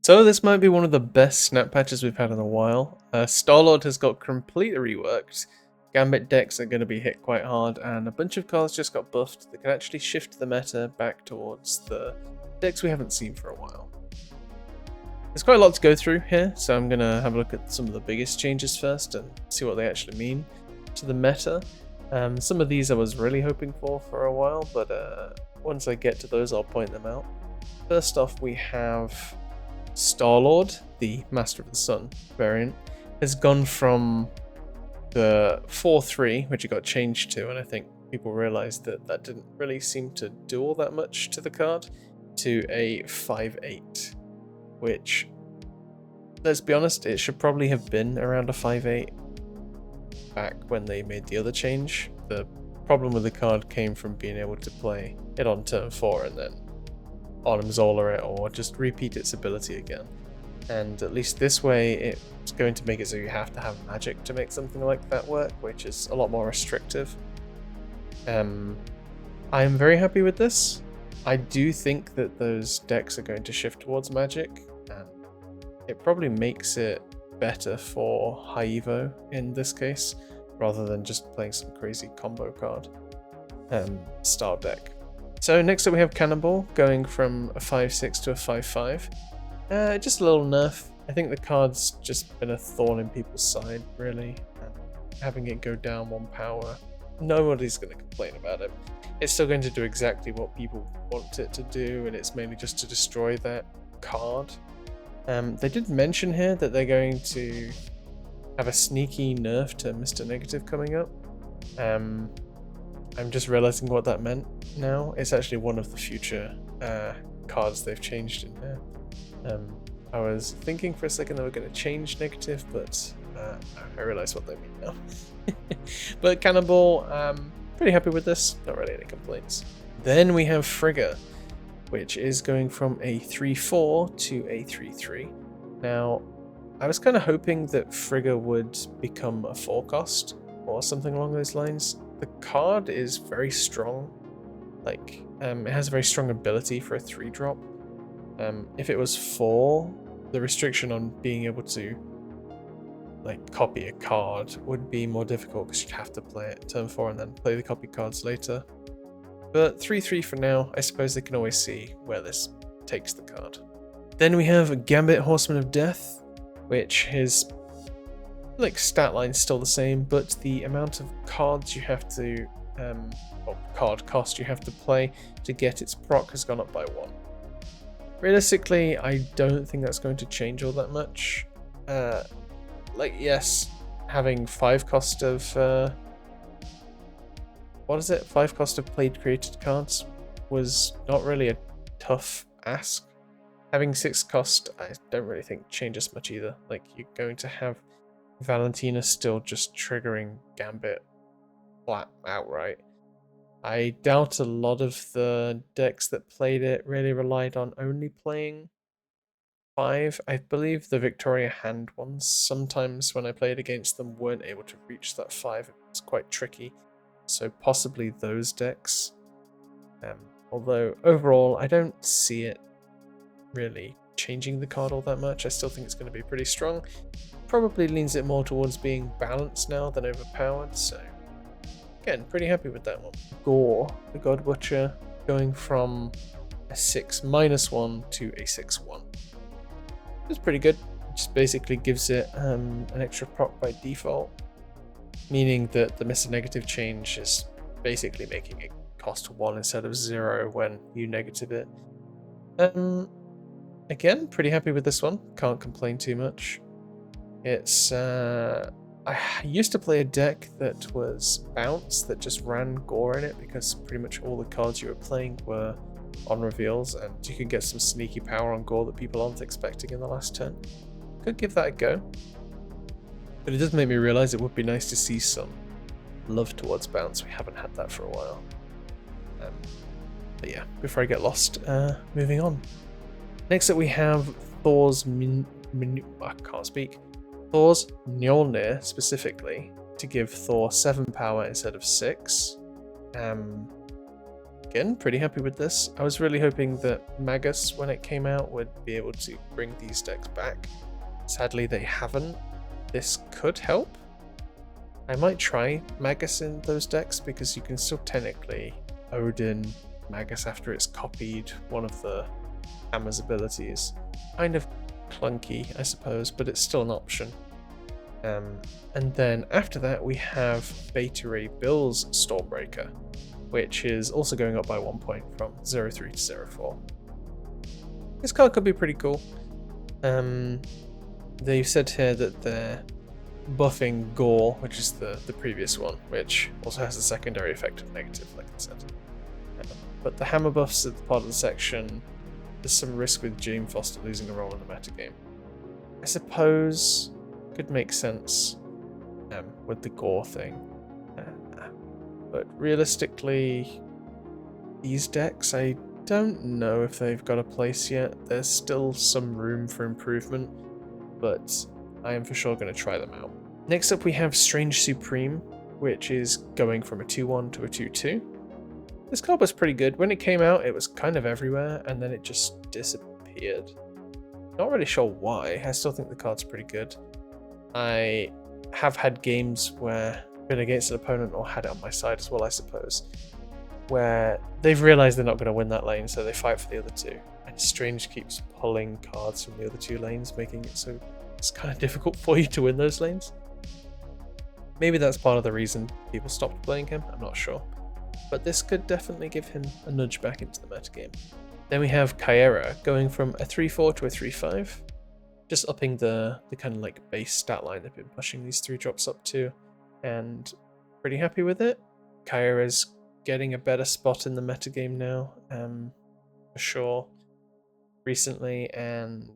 So this might be one of the best snap patches we've had in a while. Star-Lord has got completely reworked. Gambit decks are going to be hit quite hard, and a bunch of cards just got buffed that can actually shift the meta back towards the decks we haven't seen for a while. There's quite a lot to go through here, so I'm going to have a look at some of the biggest changes first and see what they actually mean to the meta. Some of these I was really hoping for a while, but once I get to those I'll point them out. First off, we have Star-Lord, the Master of the Sun variant, has gone from the 4-3, which it got changed to, and I think people realized that that didn't really seem to do all that much to the card, to a 5-8, which, let's be honest, it should probably have been around a 5-8 back when they made the other change. The problem with the card came from being able to play it on turn 4 and then Autumn Zola it or just repeat its ability again. And at least this way it's going to make it so you have to have magic to make something like that work, which is a lot more restrictive. I'm very happy with this. I do think that those decks are going to shift towards magic, and it probably makes it better for high evo in this case, rather than just playing some crazy combo card style deck. So next up we have Cannonball, going from a 5-6 to a 5-5. Just a little nerf. I think the card's just been a thorn in people's side, really. Having it go down 1 power, nobody's going to complain about it. It's still going to do exactly what people want it to do, and it's mainly just to destroy that card. They did mention here that they're going to have a sneaky nerf to Mr. Negative coming up. I'm just realizing what that meant now. It's actually one of the future cards they've changed in here. I was thinking for a second they were going to change Negative, but I realize what they mean now. But Cannonball, pretty happy with this. Not really any complaints. Then we have Frigga, which is going from a 3-4 to a 3-3. Now, I was kind of hoping that Frigga would become a 4-cost or something along those lines. The card is very strong. Like, it has a very strong ability for a 3-drop. If it was 4, the restriction on being able to like copy a card would be more difficult because you'd have to play it turn 4 and then play the copy cards later. But 3-3 for now. I suppose they can always see where this takes the card. Then we have Gambit, Horseman of Death, which his stat line's still the same, but the amount of cards you have to, or card cost you have to play to get its proc has gone up by 1. Realistically, I don't think that's going to change all that much. Yes, having 5 cost of 5 cost of played created cards was not really a tough ask. Having 6 cost, I don't really think changes much either. Like, you're going to have Valentina still just triggering Gambit flat outright. I doubt a lot of the decks that played it really relied on only playing 5. I believe the Victoria Hand ones, sometimes when I played against them, weren't able to reach that 5. It's quite tricky. So possibly those decks. Although overall, I don't see it really changing the card all that much. I still think it's going to be pretty strong. Probably leans it more towards being balanced now than overpowered, so again, pretty happy with that one. Gore, the God Butcher, going from a 6-1 to a 6-1. It's pretty good. It just basically gives it an extra proc by default, meaning that the Mr. Negative change is basically making it cost 1 instead of 0 when you negative it. Again, pretty happy with this one. Can't complain too much. It's I used to play a deck that was Bounce that just ran Gore in it because pretty much all the cards you were playing were on reveals, and you could get some sneaky power on Gore that people aren't expecting in the last turn. Could give that a go. But it does make me realize it would be nice to see some love towards Bounce. We haven't had that for a while. But yeah, before I get lost, moving on. Next up we have Thor's Thor's Mjolnir, specifically, to give Thor 7 power instead of 6. Again, Again, pretty happy with this. I was really hoping that Magus, when it came out, would be able to bring these decks back. Sadly, they haven't. This could help. I might try Magus in those decks because you can still technically Odin Magus after it's copied one of the Hammer's abilities. Kind of clunky, I suppose, but it's still an option. And then after that, we have Beta Ray Bill's Stormbreaker, which is also going up by 1 point from 0-3 to 0-4. This card could be pretty cool. They've said here that they're buffing Gore, which is the previous one, which also has a secondary effect of negative, like I said. But the hammer buffs at the part of the section, there's some risk with Jane Foster losing a role in the metagame. I suppose could make sense with the Gore thing. But realistically, these decks, I don't know if they've got a place yet. There's still some room for improvement, but I am for sure going to try them out. Next up we have Strange Supreme, which is going from a 2-1 to a 2-2. This card was pretty good. When it came out, it was kind of everywhere, and then it just disappeared. Not really sure why. I still think the card's pretty good. I have had games where I've been against an opponent, or had it on my side as well, I suppose, where they've realized they're not going to win that lane, so they fight for the other two. And Strange keeps pulling cards from the other two lanes, making it so it's kind of difficult for you to win those lanes. Maybe that's part of the reason people stopped playing him, I'm not sure. But this could definitely give him a nudge back into the metagame. Then we have Kyera going from a 3-4 to a 3-5. Just upping the kind of like base stat line they've been pushing these 3 drops up to. And pretty happy with it. Kyera's getting a better spot in the metagame now, for sure, recently, and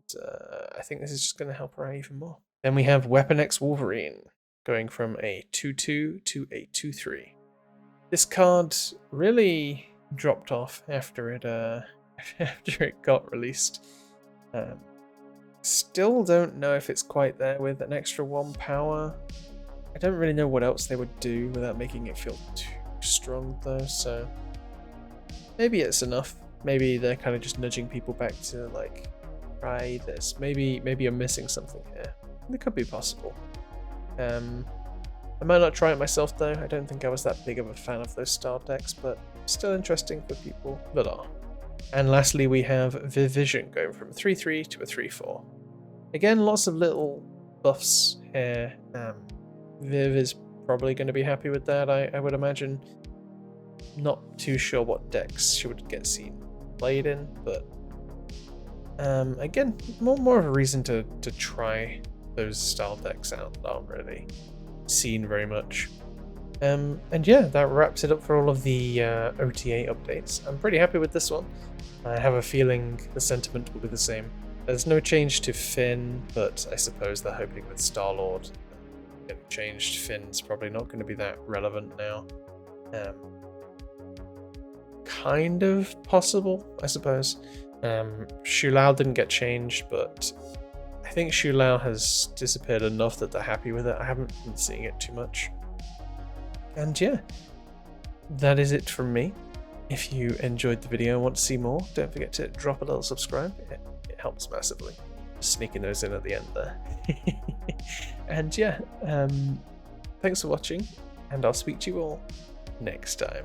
I think this is just going to help her out even more. Then we have Weapon X Wolverine going from a 2-2 to a 2-3. This card really dropped off after it got released. Still don't know if it's quite there with an extra 1 power. I don't really know what else they would do without making it feel too strong though, so maybe it's enough. Maybe they're kind of just nudging people back to like, try this. Maybe I'm missing something here. It could be possible. I might not try it myself though. I don't think I was that big of a fan of those style decks, but still interesting for people that are. And lastly, we have Vivision going from 3-3 to a 3-4. Again, lots of little buffs here. Viv is probably going to be happy with that, I would imagine. Not too sure what decks she would get seen played in, but again, more of a reason to try those style decks out that aren't really seen very much. And yeah, that wraps it up for all of the OTA updates. I'm pretty happy with this one. I have a feeling the sentiment will be the same. There's no change to Finn, but I suppose they're hoping with Star-Lord getting changed, Finn's probably not going to be that relevant now. Kind of possible, I suppose. Shu Lao didn't get changed, but I think Shu Lao has disappeared enough that they're happy with it. I haven't been seeing it too much. And yeah, that is it from me. If you enjoyed the video and want to see more, don't forget to drop a little subscribe. It helps massively. Just sneaking those in at the end there. And yeah, thanks for watching, and I'll speak to you all next time.